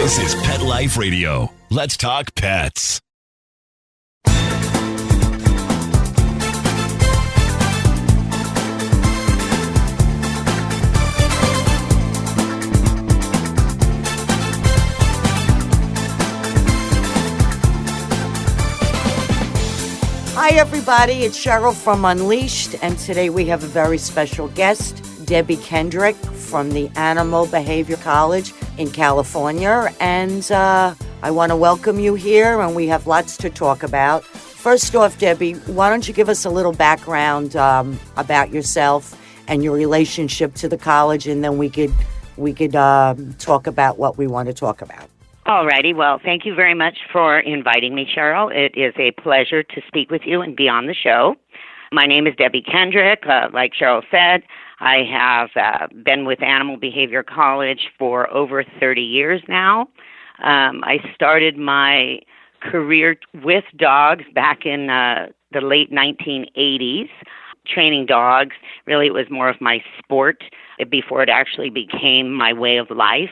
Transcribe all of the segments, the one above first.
This is Pet Life Radio. Let's talk pets. Hi, everybody. It's Cheryl from Unleashed, and today we have a very special guest, Debbie Kendrick from the Animal Behavior College in California. And I want to welcome you here, and we have lots to talk about. First off, Debbie, why don't you give us a little background about yourself and your relationship to the college, and then we could talk about what we want to talk about. All righty. Well, thank you very much for inviting me, Cheryl. It is a pleasure to speak with you and be on the show. My name is Debbie Kendrick. Like Cheryl said, I have been with Animal Behavior College for over 30 years now. I started my career with dogs back in the late 1980s, training dogs. Really, it was more of my sport before it actually became my way of life.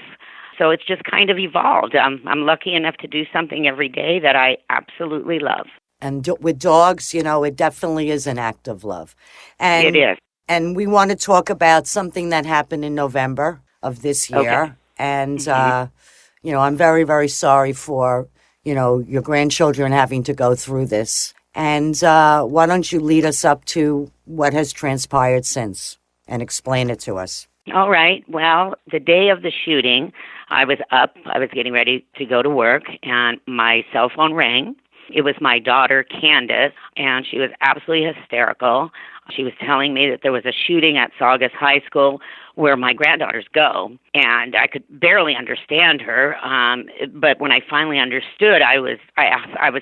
So it's just kind of evolved. I'm lucky enough to do something every day that I absolutely love. And with dogs, you know, it definitely is an act of love. And, it is. And we want to talk about something that happened in November of this year. Okay. And, you know, I'm very, very sorry for, you know, your grandchildren having to go through this. And why don't you lead us up to what has transpired since and explain it to us? All right. Well, the day of the shooting, I was up. I was getting ready to go to work, and my cell phone rang. It was my daughter, Candace, and she was absolutely hysterical. She was telling me that there was a shooting at Saugus High School where my granddaughters go, and I could barely understand her. But when I finally understood, I was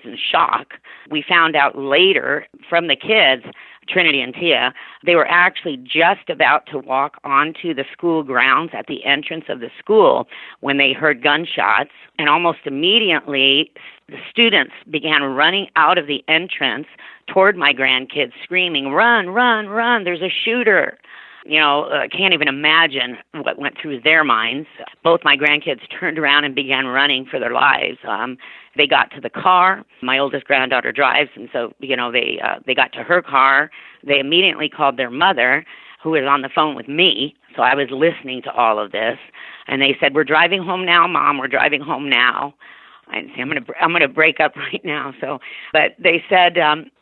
in shock. We found out later from the kids, Trinity and Tia, they were actually just about to walk onto the school grounds at the entrance of the school when they heard gunshots, and almost immediately the students began running out of the entrance toward my grandkids, screaming, "Run, run, run, there's a shooter." You know, I can't even imagine what went through their minds. Both my grandkids turned around and began running for their lives. They got to the car. My oldest granddaughter drives, and so, you know, they got to her car. They immediately called their mother, who was on the phone with me. So I was listening to all of this, and they said, "We're driving home now, Mom. We're driving home now." I said, I'm gonna break up right now. So, but they said,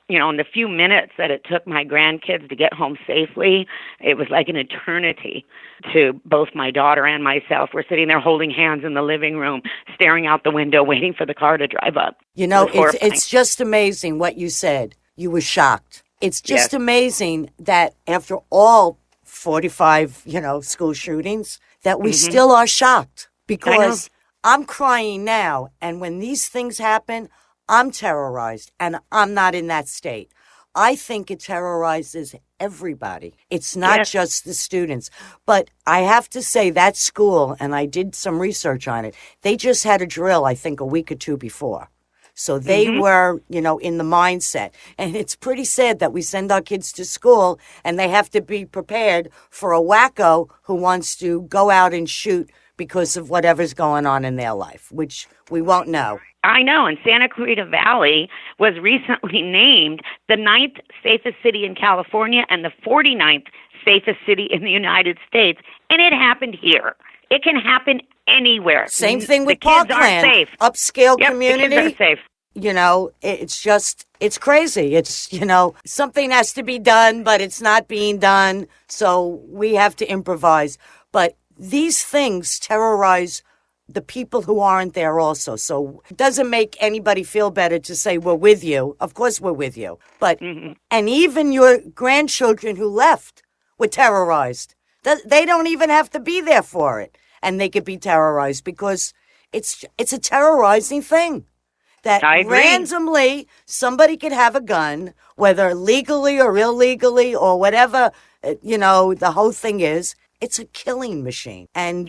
you know, in the few minutes that it took my grandkids to get home safely, it was like an eternity to both my daughter and myself. We're sitting there holding hands in the living room, staring out the window, waiting for the car to drive up. You know, it's just amazing what you said. You were shocked. It's just amazing that after all 45, you know, school shootings, that we still are shocked, because I'm crying now. And when these things happen, I'm terrorized, and I'm not in that state. I think it terrorizes everybody. It's not just the students. But I have to say that school, and I did some research on it, they just had a drill, I think, a week or two before. So they were, you know, in the mindset. And it's pretty sad that we send our kids to school and they have to be prepared for a wacko who wants to go out and shoot because of whatever's going on in their life, which we won't know. I know, and Santa Clarita Valley was recently named the 9th safest city in California and the 49th safest city in the United States, and it happened here. It can happen anywhere. Same thing with the kids Parkland. Aren't safe. Upscale community. The kids are safe. You know, it's crazy. It's, you know, something has to be done, but it's not being done, so we have to improvise. But these things terrorize the people who aren't there also. So it doesn't make anybody feel better to say we're with you. Of course we're with you. But, and even your grandchildren who left were terrorized. They don't even have to be there for it. And they could be terrorized because it's a terrorizing thing. That randomly somebody could have a gun, whether legally or illegally or whatever, you know, the whole thing is. It's a killing machine. And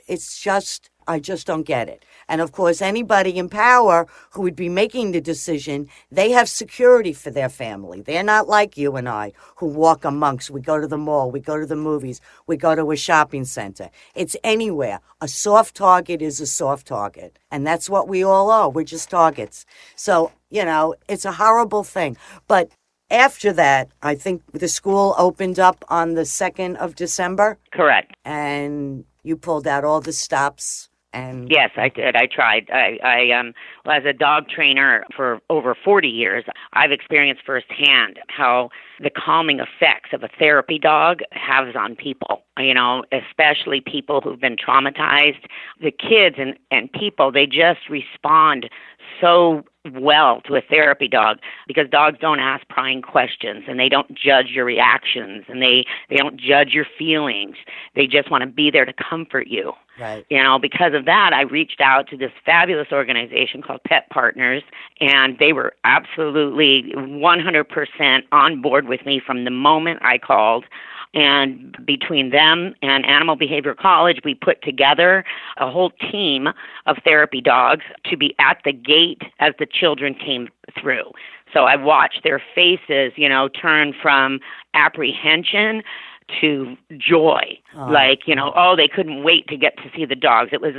it's just I just don't get it. And of course, anybody in power who would be making the decision, they have security for their family. They're not like you and I who walk amongst. We go to the mall, we go to the movies, we go to a shopping center. It's anywhere. A soft target is a soft target. And that's what we all are. We're just targets. So, it's a horrible thing. But after that, I think the school opened up on the 2nd of December. Correct. And you pulled out all the stops. And yes, I did. I tried. Well, as a dog trainer for over 40 years, I've experienced firsthand how the calming effects of a therapy dog has on people, especially people who've been traumatized. The kids and people, they just respond so well to a therapy dog because dogs don't ask prying questions and they don't judge your reactions and they don't judge your feelings. They just want to be there to comfort you. Right. Because of that, I reached out to this fabulous organization called Pet Partners, and they were absolutely 100% on board with me from the moment I called. And between them and Animal Behavior College, we put together a whole team of therapy dogs to be at the gate as the children came through. So I watched their faces, turn from apprehension to joy. They couldn't wait to get to see the dogs. It was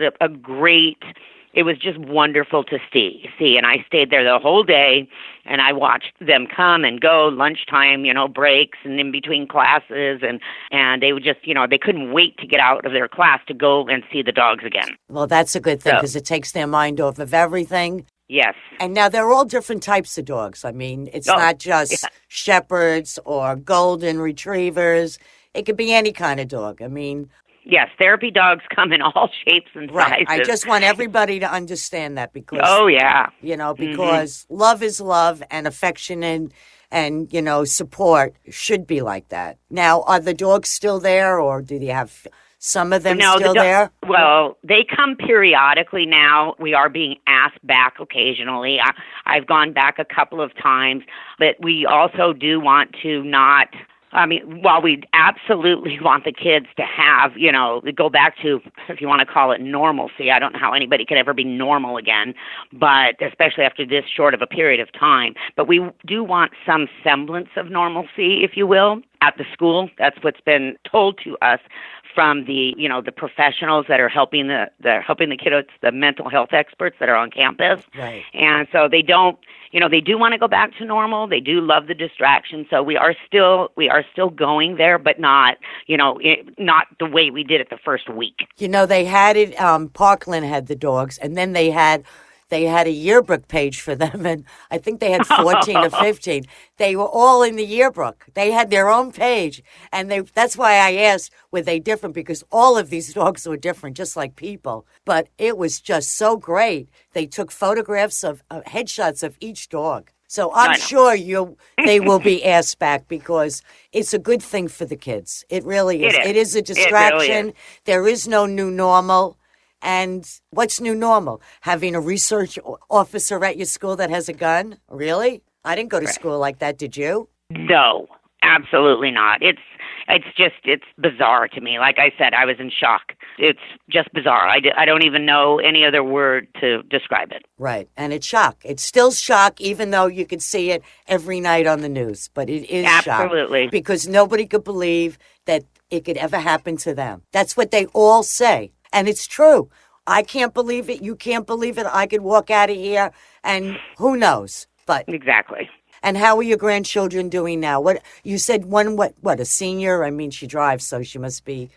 it was just wonderful to see. And I stayed there the whole day, and I watched them come and go, lunchtime, breaks, and in between classes, and they would just, they couldn't wait to get out of their class to go and see the dogs again. Well, that's a good thing because it takes their mind off of everything. Yes. And now they're all different types of dogs. I mean, it's not just shepherds or golden retrievers. It could be any kind of dog. I mean... Yes, therapy dogs come in all shapes and sizes. I just want everybody to understand that because... Oh, yeah. Because love is love and affection and support should be like that. Now, are the dogs still there or do you have some of them still there? Well, they come periodically now. We are being asked back occasionally. I've gone back a couple of times, but we also do want to not... while we absolutely want the kids to have, go back to, if you want to call it normalcy, I don't know how anybody could ever be normal again, but especially after this short of a period of time. But we do want some semblance of normalcy, if you will, at the school. That's what's been told to us from the, the professionals that are helping the kiddos, the mental health experts that are on campus. Right. And so they don't, they do want to go back to normal. They do love the distraction. So we are still going there, but not, not the way we did it the first week. They had it, Parkland had the dogs, and then they had a yearbook page for them, and I think they had 14 or 15. They were all in the yearbook. They had their own page, and that's why I asked, were they different? Because all of these dogs were different, just like people. But it was just so great. They took photographs of headshots of each dog. So I'm sure they will be asked back because it's a good thing for the kids. It really is. It is a distraction. It really is. There is no new normal. And what's new normal? Having a research officer at your school that has a gun? Really? I didn't go to school like that, did you? No, absolutely not. It's bizarre to me. Like I said, I was in shock. It's just bizarre. I don't even know any other word to describe it. Right. And it's shock. It's still shock, even though you could see it every night on the news. But it is shock. Absolutely. Because nobody could believe that it could ever happen to them. That's what they all say. And it's true. I can't believe it. You can't believe it. I could walk out of here and who knows? But exactly. And how are your grandchildren doing now? What you said one a senior? I mean, she drives, so she must be.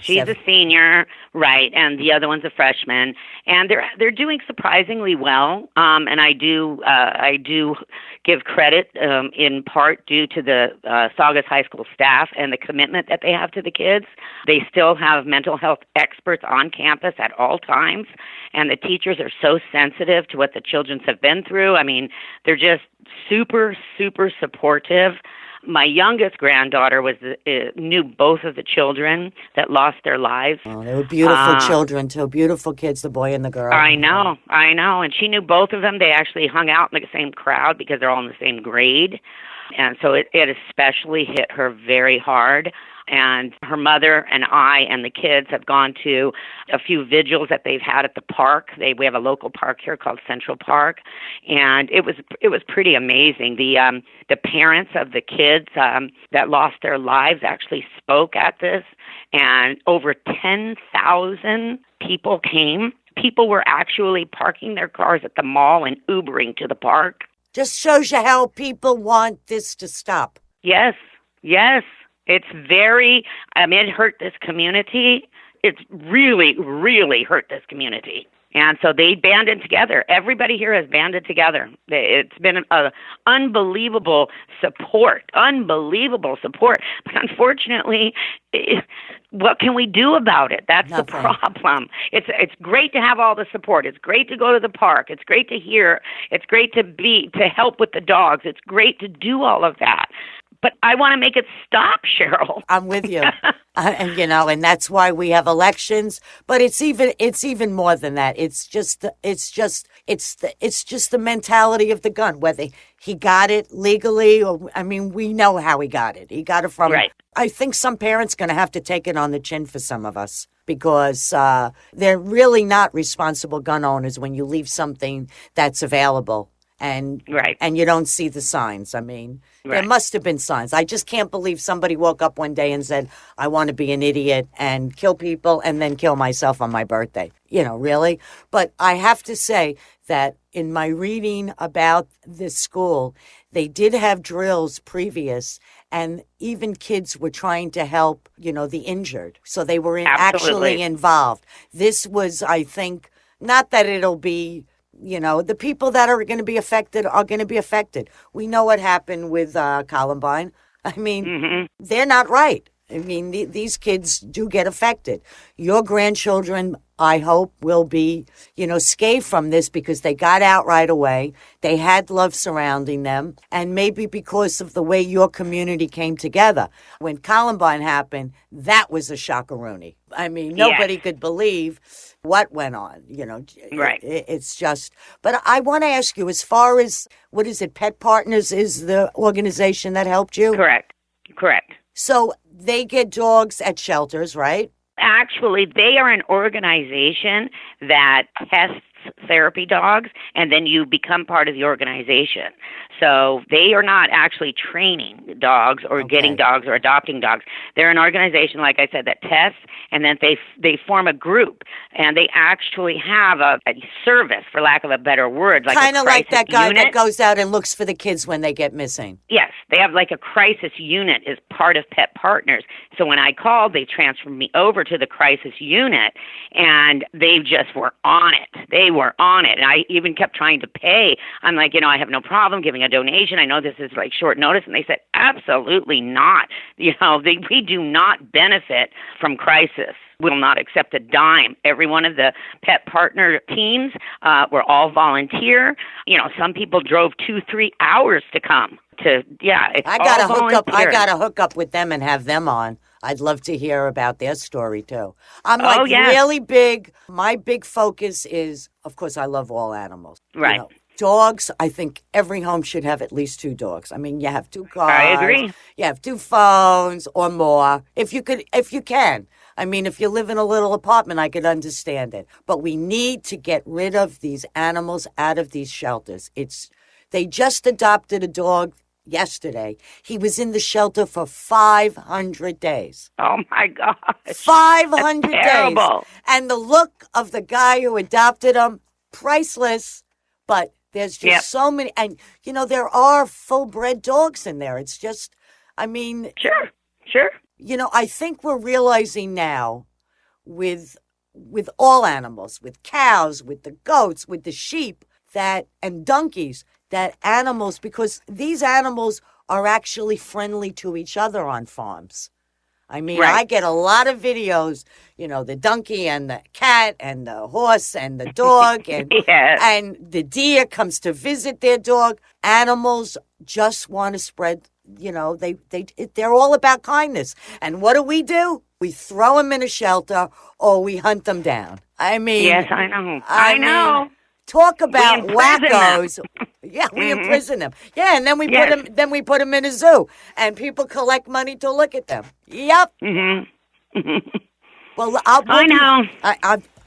She's a senior, right, and the other one's a freshman, and they're doing surprisingly well. And I do give credit in part due to the Saugus High School staff and the commitment that they have to the kids. They still have mental health experts on campus at all times, and the teachers are so sensitive to what the children have been through. I mean, they're just super, super supportive. My youngest granddaughter knew both of the children that lost their lives. Oh, they were beautiful children, too. Beautiful kids, the boy and the girl. I know. And she knew both of them. They actually hung out in the same crowd because they're all in the same grade. And so it especially hit her very hard. And her mother and I and the kids have gone to a few vigils that they've had at the park. We have a local park here called Central Park, and it was pretty amazing. The parents of the kids that lost their lives actually spoke at this, and over 10,000 people came. People were actually parking their cars at the mall and Ubering to the park. Just shows you how people want this to stop. Yes. It's it hurt this community. It's really, really hurt this community. And so they banded together. Everybody here has banded together. It's been an unbelievable support. But unfortunately, what can we do about it? That's Nothing. The problem. It's great to have all the support. It's great to go to the park. It's great to hear. It's great to help with the dogs. It's great to do all of that. But I want to make it stop, Cheryl. I'm with you. And that's why we have elections. But it's even more than that. It's just the mentality of the gun. Whether he got it legally or, we know how he got it. He got it from. Right. I think some parents going to have to take it on the chin for some of us, because they're really not responsible gun owners when you leave something that's available. And you don't see the signs. There must have been signs. I just can't believe somebody woke up one day and said, I want to be an idiot and kill people and then kill myself on my birthday. Really? But I have to say that in my reading about this school, they did have drills previous, and even kids were trying to help, the injured. So they were actually involved. This was, I think, not that it'll be... the people that are going to be affected are going to be affected. We know what happened with Columbine. They're not right. These kids do get affected. Your grandchildren, I hope, will be, scathed from this because they got out right away. They had love surrounding them. And maybe because of the way your community came together. When Columbine happened, that was a shockaroonie. Nobody could believe what went on, Right. It's just, but I want to ask you, as far as, what is it, Pet Partners is the organization that helped you? Correct. So they get dogs at shelters, right? Actually, they are an organization that tests therapy dogs, and then you become part of the organization. So they are not actually training dogs or getting dogs or adopting dogs. They're an organization, like I said, that tests, and then they form a group, and they actually have a service, for lack of a better word, like kind of like that guy unit. That goes out and looks for the kids when they get missing. Yes, they have like a crisis unit as part of Pet Partners. So when I called, they transferred me over to the crisis unit, and they just were on it. They were on it, and I even kept trying to pay. I'm like, I have no problem giving a donation. I know this is like short notice, and they said, absolutely not. We do not benefit from crisis. We will not accept a dime. Every one of the Pet Partner teams were all volunteer. Some people drove 2-3 hours to come. I gotta hook up with them and have them on. I'd love to hear about their story too. I'm really big. My big focus is, of course, I love all animals. Right. Dogs, I think every home should have at least 2 dogs. You have 2 cars. I agree. You have 2 phones or more, if you can. If you live in a little apartment, I could understand it. But we need to get rid of these animals out of these shelters. They just adopted a dog yesterday. He was in the shelter for 500 days. Oh, my gosh. 500 That's terrible. days. And the look of the guy who adopted him, priceless. But there's just so many. And, there are full-bred dogs in there. It's just, Sure. I think we're realizing now with all animals, with cows, with the goats, with the sheep, and donkeys, that animals, because these animals are actually friendly to each other on farms. I get a lot of videos, the donkey and the cat and the horse and the dog and and the deer comes to visit their dog. Animals just want to spread, they're all about kindness. And what do? We throw them in a shelter or we hunt them down. Yes, I know. I know. Talk about wackos. Yeah, we imprison them. Yeah, and then we put them. Then we put them in a zoo, and people collect money to look at them. Yep. Well, I know.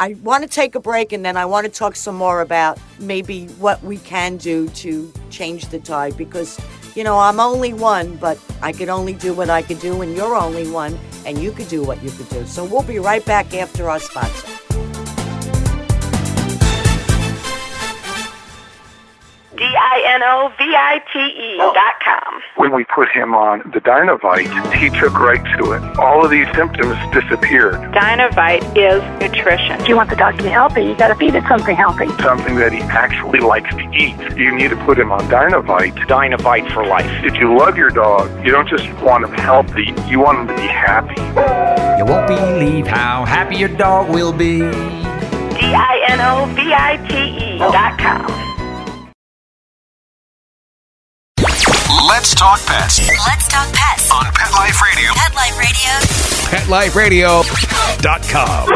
I want to take a break, and then I want to talk some more about maybe what we can do to change the tide, because, I'm only one, but I could only do what I could do, and you're only one, and you could do what you could do. So we'll be right back after our sponsor. DINOVITE.com. When we put him on the Dynovite, he took right to it. All of these symptoms disappeared. Dynovite is nutrition. If you want the dog to be healthy, you got to feed it something healthy. Something that he actually likes to eat. You need to put him on Dynovite. Dynovite for life. If you love your dog, you don't just want him healthy, you want him to be happy. You won't believe how happy your dog will be. DINOVITE.com. Let's talk pets Let's talk pets on Pet Life Radio. Pet Life Radio. PetLifeRadio.com.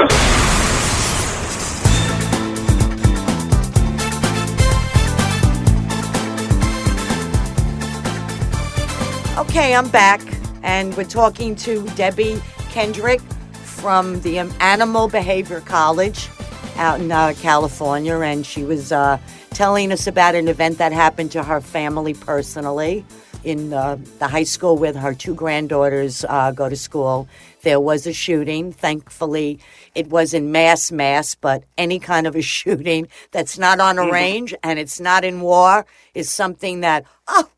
Okay, I'm back, and we're talking to Debbie Kendrick from the Animal Behavior College out in California, and she was telling us about an event that happened to her family personally in the high school where her two granddaughters go to school. There was a shooting. Thankfully, it wasn't mass, but any kind of a shooting that's not on a range and it's not in war is something that,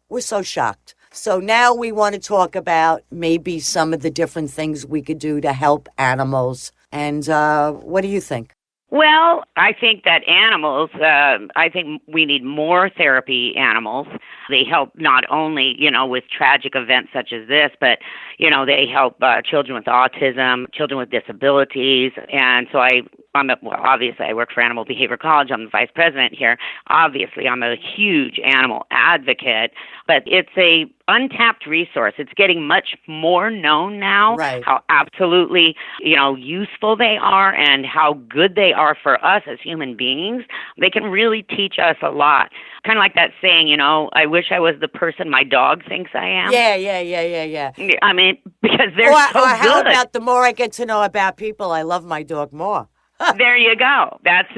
we're so shocked. So now we want to talk about maybe some of the different things we could do to help animals. And what do you think? Well, I think that animals, I think we need more therapy animals. They help not only, with tragic events such as this, but, they help children with autism, children with disabilities. And so obviously I work for Animal Behavior College. I'm the vice president here. Obviously, I'm a huge animal advocate, but it's a untapped resource. It's getting much more known now, right, how absolutely, useful they are and how good they are for us as human beings. They can really teach us a lot. Kind of like that saying, I wish I was the person my dog thinks I am. Yeah. I mean, because they're so or how good. about the more I get to know about people, I love my dog more. There you go. That's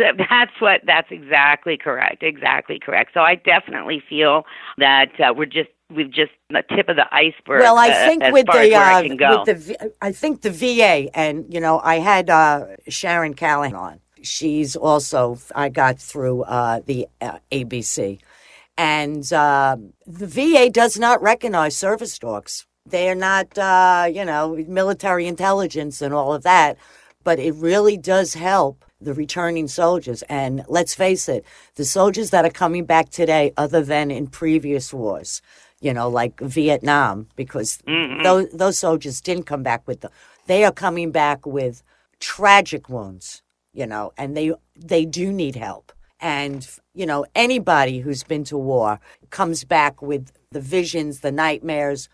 exactly correct. Exactly correct. So I definitely feel that we've just the tip of the iceberg. Well, I think with the VA, and I had Sharon Callahan on. She's also I got through the ABC, and the VA does not recognize service dogs. They are not military intelligence and all of that. But it really does help the returning soldiers. And let's face it, the soldiers that are coming back today, other than in previous wars, like Vietnam, because those soldiers didn't come back they are coming back with tragic wounds, and they do need help. And, anybody who's been to war comes back with the visions, the nightmares.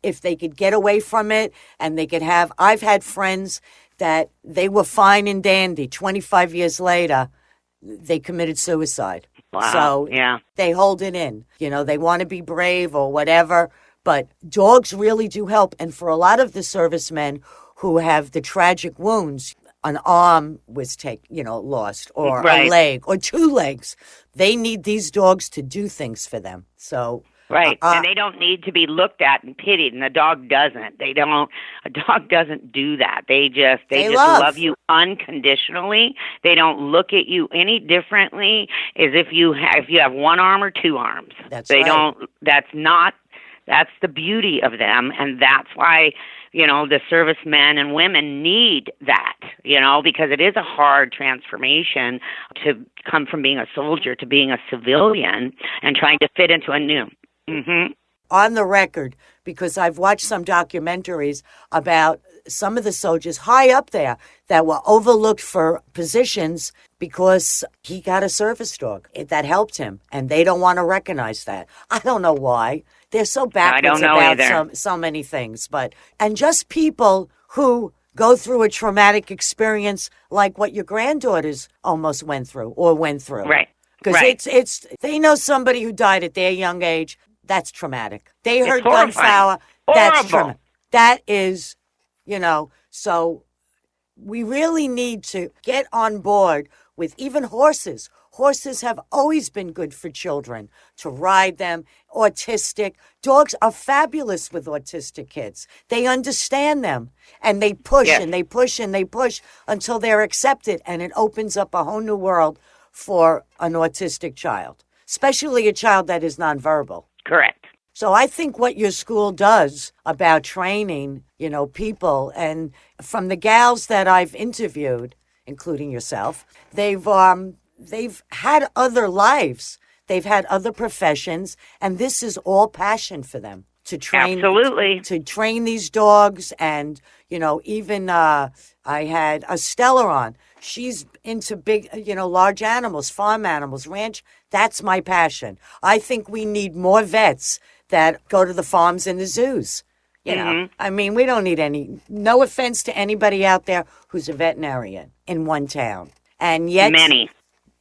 If they could get away from it and they could I've had friends that they were fine and dandy. 25 years later, they committed suicide. Wow. So they hold it in. They want to be brave or whatever, but dogs really do help. And for a lot of the servicemen who have the tragic wounds, an arm was lost, or a leg, or two legs, they need these dogs to do things for them. So. Right, and they don't need to be looked at and pitied, and the dog doesn't. A dog doesn't do that. They just love you unconditionally. They don't look at you any differently as if you have one arm or two arms. That's the beauty of them, and that's why, the servicemen and women need that, because it is a hard transformation to come from being a soldier to being a civilian and trying to fit into a new. Mm-hmm. On the record, because I've watched some documentaries about some of the soldiers high up there that were overlooked for positions because he got a service dog that helped him, and they don't want to recognize that. I don't know why. They're so backwards about so many things. And just people who go through a traumatic experience like what your granddaughters almost went through. Right. Because Right. they know somebody who died at their young age. That's traumatic. They heard horrifying. gunfire. That's Horrible. traumatic. That is, so we really need to get on board with even horses. Horses have always been good for children to ride them. Autistic dogs are fabulous with autistic kids. They understand them and they push Yes. and they push and they push until they're accepted. And it opens up a whole new world for an autistic child, especially a child that is nonverbal. Correct. So I think what your school does about training, people, and from the gals that I've interviewed, including yourself, they've had other lives. They've had other professions, and this is all passion for them to train. Absolutely. To train these dogs. And, even I had a Stella on. She's into big, large animals, farm animals, ranch. That's my passion. I think we need more vets that go to the farms and the zoos. I mean, we don't need no offense to anybody out there who's a veterinarian in one town. And yet. Many.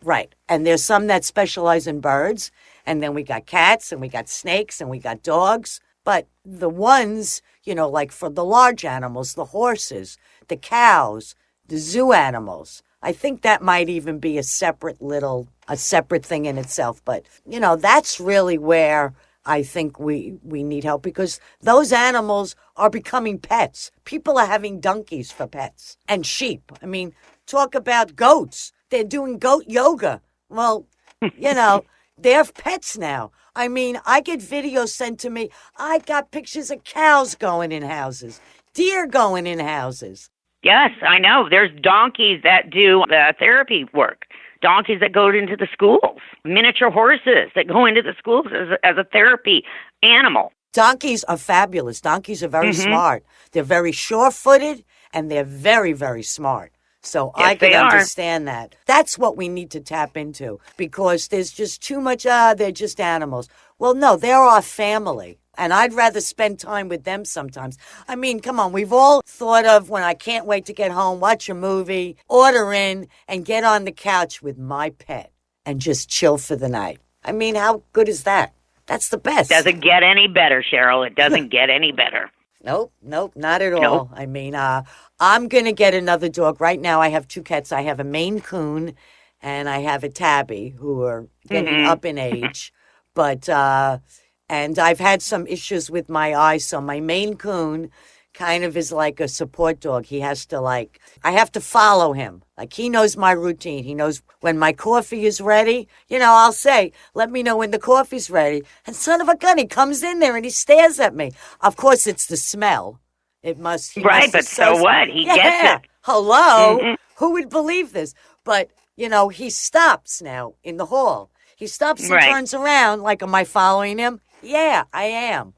Right. And there's some that specialize in birds. And then we got cats and we got snakes and we got dogs. But the ones, like for the large animals, the horses, the cows, the zoo animals, I think that might even be a separate thing in itself. But, that's really where I think we need help, because those animals are becoming pets. People are having donkeys for pets and sheep. I mean, talk about goats. They're doing goat yoga. Well, they're pets now. I mean, I get videos sent to me. I got pictures of cows going in houses, deer going in houses. Yes, I know. There's donkeys that do therapy work. Donkeys that go into the schools. Miniature horses that go into the schools as a therapy animal. Donkeys are fabulous. Donkeys are very smart. They're very sure-footed, and they're very, very smart. So Yes, I can they are. understand that. That's what we need to tap into, because there's just too much, they're just animals. Well, no, they're our family. And I'd rather spend time with them sometimes. I mean, come on, we've all thought of when I can't wait to get home, watch a movie, order in, and get on the couch with my pet and just chill for the night. I mean, how good is that? That's the best. Doesn't get any better, Cheryl. It doesn't get any better. Nope, not at all. Nope. I mean, I'm going to get another dog. Right now I have two cats. I have a Maine Coon and I have a Tabby, who are getting up in age. But, and I've had some issues with my eyes. So my Maine Coon kind of is like a support dog. He has to I have to follow him. Like, he knows my routine. He knows when my coffee is ready. I'll say, let me know when the coffee's ready. And son of a gun, he comes in there and he stares at me. Of course, it's the smell. He Right, must but so what? He gets it. Hello? Who would believe this? But, he stops now in the hall. He stops and Right. turns around like, am I following him? Yeah, I am.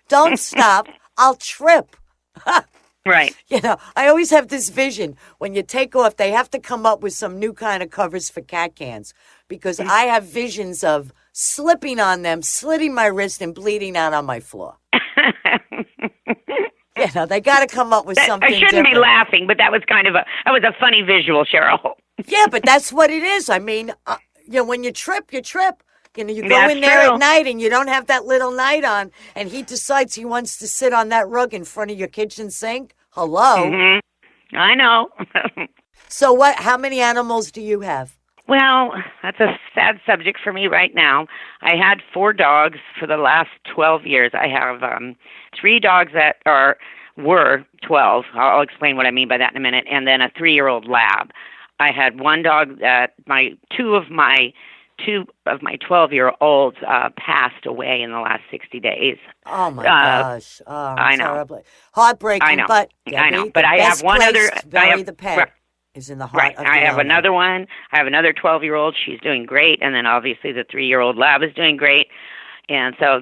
Don't stop. I'll trip. Right. I always have this vision. When you take off, they have to come up with some new kind of covers for cat cans, because I have visions of slipping on them, slitting my wrist, and bleeding out on my floor. They got to come up with something I shouldn't different. be laughing, but that was a funny visual, Cheryl. Yeah, but that's what it is. I mean, when you trip, you trip. You go That's in there true. at night and you don't have that little night on, and he decides he wants to sit on that rug in front of your kitchen sink. Hello? I know. So how many animals do you have? Well, that's a sad subject for me right now. I had 4 dogs for the last 12 years. I have 3 dogs that were 12. I'll explain what I mean by that in a minute. And then a 3-year-old lab. I had one dog that two of my 12-year-olds passed away in the last 60 days. Oh my gosh! Oh, I know. terribly heartbreaking. I know. But I know. Debbie, But the I have best one place other. to bury the pet Right. is in the heart Right. of the I have owner. another one. I have another 12-year-old. She's doing great. And then obviously the 3-year-old lab is doing great. And so,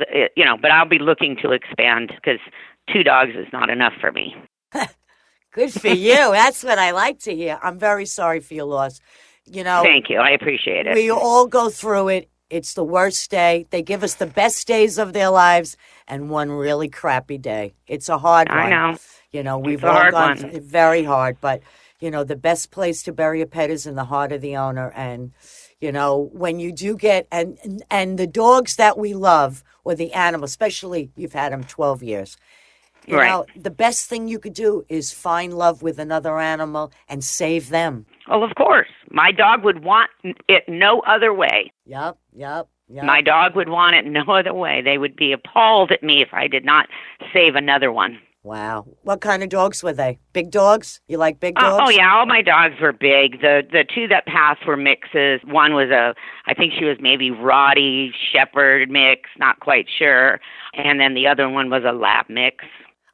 but I'll be looking to expand, because 2 dogs is not enough for me. Good for you. That's what I like to hear. I'm very sorry for your loss. Thank you. I appreciate it. We all go through it. It's the worst day. They give us the best days of their lives and one really crappy day. It's a hard one. I know. We've It's a all hard gone one. through it, very hard. But, the best place to bury a pet is in the heart of the owner. And, when you do get, and the dogs that we love, or the animals, especially you've had them 12 years, the best thing you could do is find love with another animal and save them. Well, of course. My dog would want it no other way. Yep. My dog would want it no other way. They would be appalled at me if I did not save another one. Wow. What kind of dogs were they? Big dogs? You like big dogs? Oh, yeah. All my dogs were big. The two that passed were mixes. One was I think she was maybe Rottie Shepherd mix, not quite sure. And then the other one was a lab mix.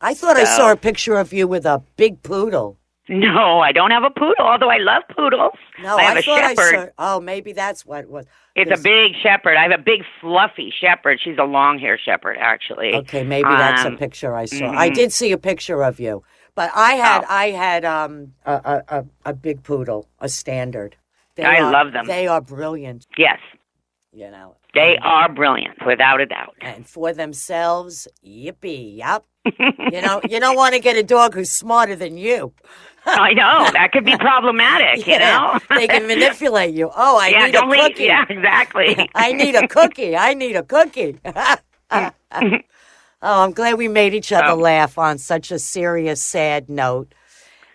I thought I saw a picture of you with a big poodle. No, I don't have a poodle, although I love poodles. No, I have a thought shepherd. Maybe that's what it was. It's a big shepherd. I have a big fluffy shepherd. She's a long-hair shepherd, actually. Okay, maybe that's a picture I saw. I did see a picture of you, but I had a big poodle, a standard. I love them. They are brilliant. Yes. They are brilliant, without a doubt. And for themselves, yippee, yep. You don't want to get a dog who's smarter than you. I know. That could be problemac, you know? They can manipulate you. Oh, I need a cookie. Yeah, exactly. I need a cookie. Oh, I'm glad we made each other laugh on such a serious, sad note.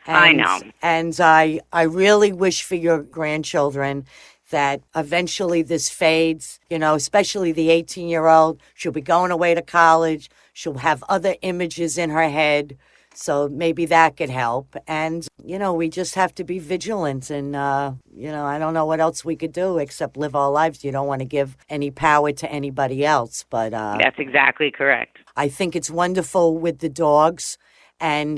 I know. And I really wish for your grandchildren that eventually this fades, especially the 18-year-old. She'll be going away to college. She'll have other images in her head. So maybe that could help. And, we just have to be vigilant. And, I don't know what else we could do except live our lives. You don't want to give any power to anybody else. But that's exactly correct. I think it's wonderful with the dogs. And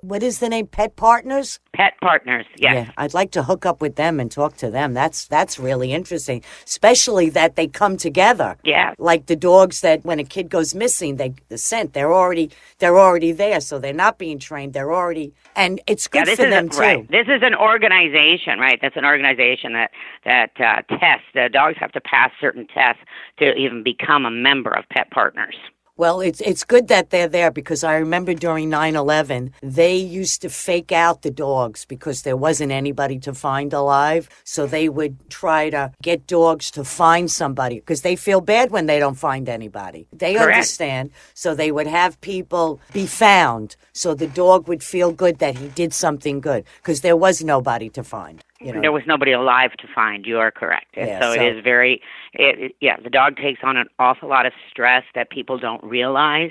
what is the name? Pet Partners? Pet Partners, yes. Yeah, I'd like to hook up with them and talk to them. That's really interesting, especially that they come together. Yeah. Like the dogs that when a kid goes missing, the scent, they're already there, so they're not being trained. They're already, and it's good for them too. Right. This is an organization, right? That's an organization that tests. The dogs have to pass certain tests to even become a member of Pet Partners. Well, it's good that they're there because I remember during 9/11, they used to fake out the dogs because there wasn't anybody to find alive. So they would try to get dogs to find somebody because they feel bad when they don't find anybody. They understand. So they would have people be found so the dog would feel good that he did something good because there was nobody to find. There was nobody alive to find. You are correct. And so it is very, the dog takes on an awful lot of stress that people don't realize.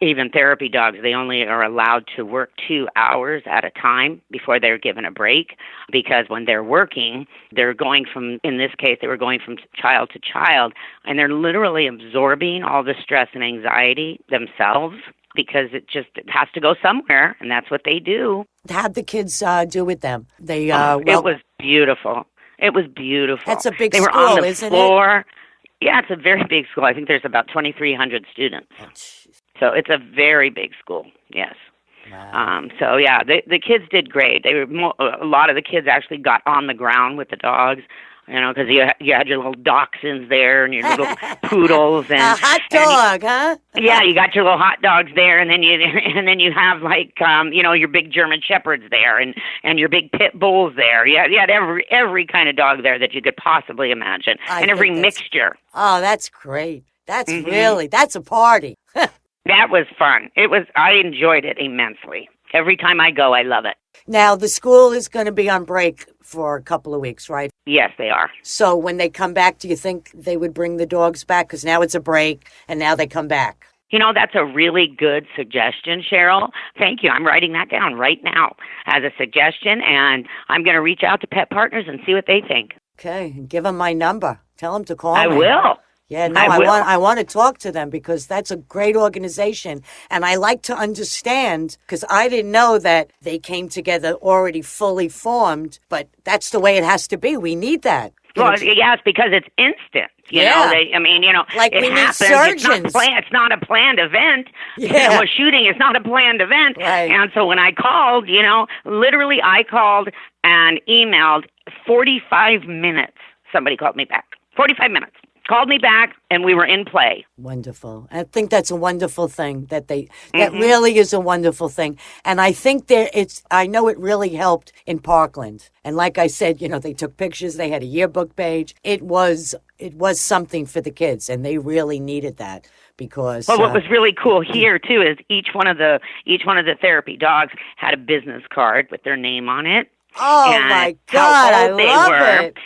Even therapy dogs, they only are allowed to work 2 hours at a time before they're given a break because when they're working, they're going from, in this case, they were going from child to child, and they're literally absorbing all the stress and anxiety themselves because it has to go somewhere, and that's what they do. How'd the kids do with them? They it was beautiful. It was beautiful. That's a big school, school, on the isn't floor. It? Yeah, it's a very big school. I think there's about 2,300 students. Oh, so it's a very big school, yes. Wow. The kids did great. A lot of the kids actually got on the ground with the dogs, because you had your little dachshunds there and your little poodles and a hot dog, huh? Yeah, you got your little hot dogs there, and then you have your big German shepherds there and your big pit bulls there. You had every kind of dog there that you could possibly imagine, and every mixture. Oh, that's great. That's that's a party. That was fun. I enjoyed it immensely. Every time I go, I love it. Now, the school is going to be on break for a couple of weeks, right? Yes, they are. So when they come back, do you think they would bring the dogs back? Because now it's a break, and now they come back. That's a really good suggestion, Cheryl. Thank you. I'm writing that down right now as a suggestion, and I'm going to reach out to Pet Partners and see what they think. Okay, give them my number. Tell them to call me. I will. Yeah, no, I want to talk to them because that's a great organization. And I like to understand because I didn't know that they came together already fully formed, but that's the way it has to be. We need that. Well, yes, because it's instant. You know, like it we happens. need surgeons. It's not a planned event. Yeah. A shooting is not a planned event. Right. And so when I called, literally I called and emailed 45 minutes. Somebody called me back. 45 minutes. called me back, and we were in play. Wonderful. I think that's a wonderful thing that really is a wonderful thing. And I think I know it really helped in Parkland. And like I said, they took pictures, they had a yearbook page. It was something for the kids, and they really needed that because. Well, what was really cool here too is each one of the therapy dogs had a business card with their name on it. Oh my God, I love it.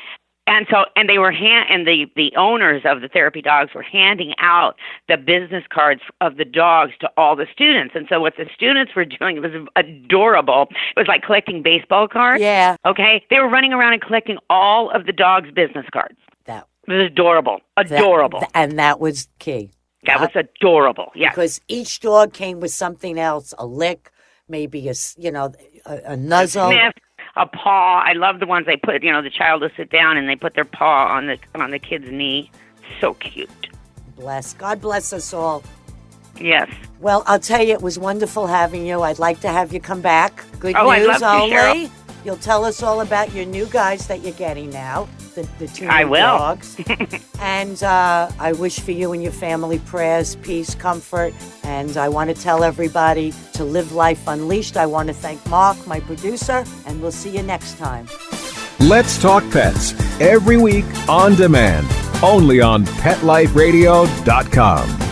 And they were the owners of the therapy dogs were handing out the business cards of the dogs to all the students. And so what the students were doing, it was adorable. It was like collecting baseball cards. Yeah. Okay. They were running around and collecting all of the dogs' business cards. It was adorable. Adorable. And that was key. That was adorable. Yeah. Because each dog came with something else, a lick, maybe a nuzzle. A sniff. A paw. I love the ones they put, the child will sit down and they put their paw on the kid's knee. So cute. God bless us all. Yes. Well, I'll tell you, it was wonderful having you. I'd like to have you come back. Good news I'd love to, only. Cheryl. You'll tell us all about your new guys that you're getting now, the two I new will. dogs. And I wish for you and your family prayers, peace, comfort. And I want to tell everybody to live life unleashed. I want to thank Mark, my producer, and we'll see you next time. Let's Talk Pets, every week on demand, only on PetLifeRadio.com.